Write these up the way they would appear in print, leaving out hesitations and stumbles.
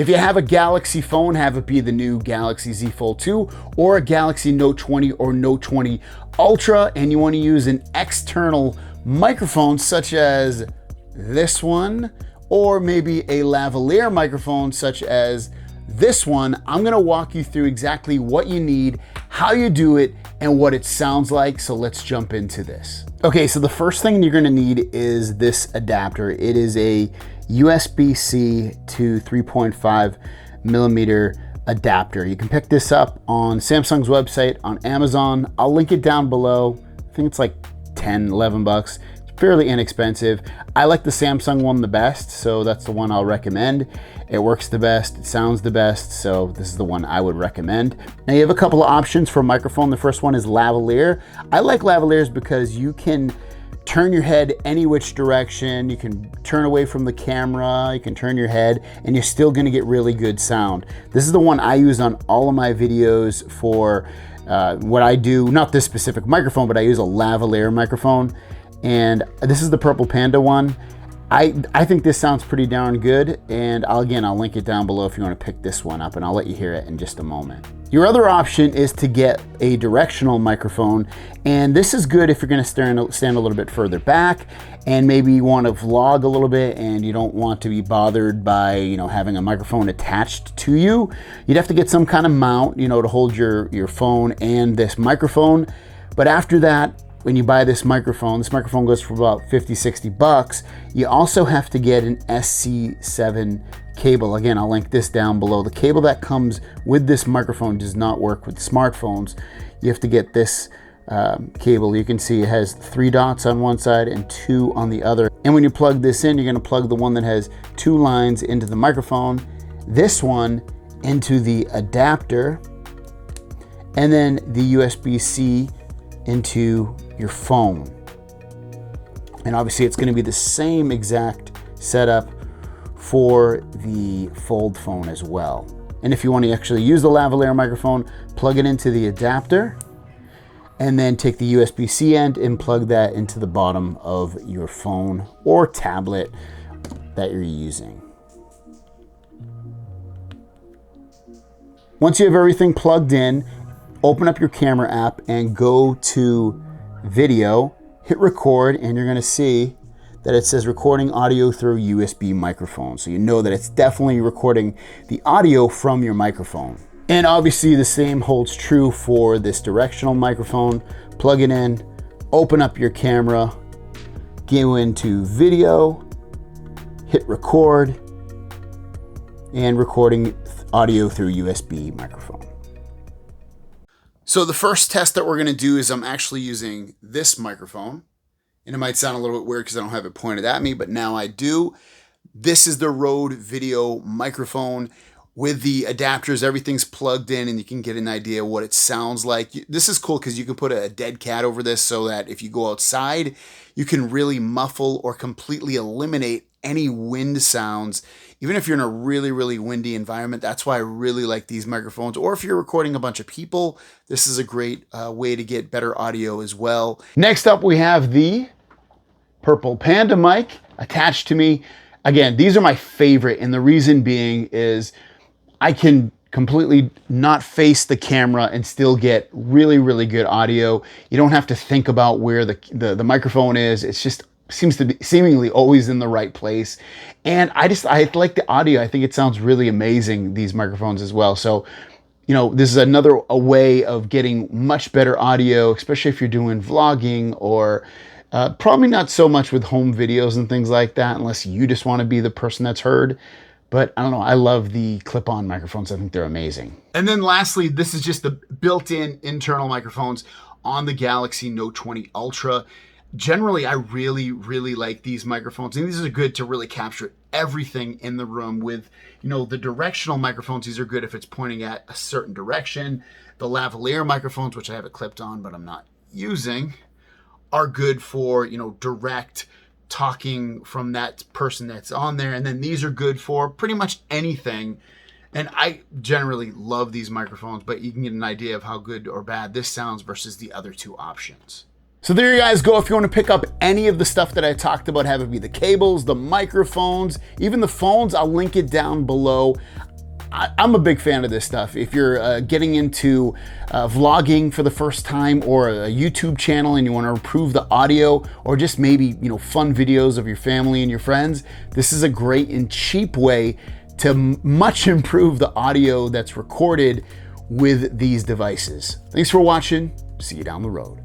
If you have a Galaxy phone, have it be the new Galaxy Z Fold 2 or a Galaxy Note 20 or Note 20 Ultra, and you want to use an external microphone such as this one, or maybe a lavalier microphone such as this one, I'm gonna walk you through exactly what you need, how you do it, and what it sounds like. So let's jump into this. Okay, so the first thing you're gonna need is this adapter. It is a USB-C to 3.5 millimeter adapter. You can pick this up on Samsung's website, on Amazon. I'll link it down below. I think it's like 10, 11 bucks. It's fairly inexpensive. I like the Samsung one the best, so that's the one I'll recommend. It works the best, it sounds the best, so this is the one I would recommend. Now you have a couple of options for microphone. The first one is lavalier. I like lavaliers because you can turn your head any which direction. You can turn away from the camera, you can turn your head, and you're still gonna get really good sound. This is the one I use on all of my videos for what I do, not this specific microphone, but I use a lavalier microphone. And this is the purple Panda one. I think this sounds pretty darn good, and I'll link it down below if you want to pick this one up, and I'll let you hear it in just a moment. Your other option is to get a directional microphone, and this is good if you're going to stand a little bit further back and maybe you want to vlog a little bit and you don't want to be bothered by, you know, having a microphone attached to you. You'd have to get some kind of mount, you know, to hold your phone and this microphone. But after that, when you buy this microphone goes for about 50, 60 bucks. You also have to get an SC7 cable. Again, I'll link this down below. The cable that comes with this microphone does not work with smartphones. You have to get this cable. You can see it has 3 dots on one side and 2 on the other. And when you plug this in, you're gonna plug the one that has 2 lines into the microphone, this one into the adapter, and then the USB-C into your phone. And obviously it's going to be the same exact setup for the Fold phone as well. And if you want to actually use the lavalier microphone, plug it into the adapter and then take the USB-C end and plug that into the bottom of your phone or tablet that you're using. Once you have everything plugged in, open up your camera app and go to video, hit record, and you're gonna see that it says recording audio through USB microphone. So you know that it's definitely recording the audio from your microphone. And obviously the same holds true for this directional microphone. Plug it in, open up your camera, go into video, hit record, and recording audio through USB microphone. So the first test that we're gonna do is I'm actually using this microphone, and it might sound a little bit weird because I don't have it pointed at me, but now I do. This is the Rode video microphone with the adapters. Everything's plugged in and you can get an idea what it sounds like. This is cool because you can put a dead cat over this so that if you go outside, you can really muffle or completely eliminate any wind sounds, even if you're in a really, really windy environment. That's why I really like these microphones. Or if you're recording a bunch of people, this is a great way to get better audio as well. Next up, we have the purple Panda mic attached to me. Again, these are my favorite, and the reason being is I can completely not face the camera and still get really, really good audio. You don't have to think about where the microphone is. It's just seems to be seemingly always in the right place. And I like the audio. I think it sounds really amazing, these microphones as well. So, you know, this is a way of getting much better audio, especially if you're doing vlogging or probably not so much with home videos and things like that, unless you just want to be the person that's heard. But I don't know, I love the clip-on microphones. I think they're amazing. And then lastly, this is just the built-in internal microphones on the Galaxy Note 20 Ultra. Generally, I really, really like these microphones, and these are good to really capture everything in the room. With, you know, the directional microphones, these are good if it's pointing at a certain direction. The lavalier microphones, which I have it clipped on but I'm not using, are good for, you know, direct talking from that person that's on there. And then these are good for pretty much anything. And I generally love these microphones, but you can get an idea of how good or bad this sounds versus the other two options. So there you guys go. If you want to pick up any of the stuff that I talked about, have it be the cables, the microphones, even the phones, I'll link it down below. I'm a big fan of this stuff. If you're getting into vlogging for the first time, or a YouTube channel and you want to improve the audio, or just maybe, you know, fun videos of your family and your friends, this is a great and cheap way to much improve the audio that's recorded with these devices. Thanks for watching. See you down the road.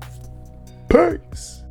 Peace.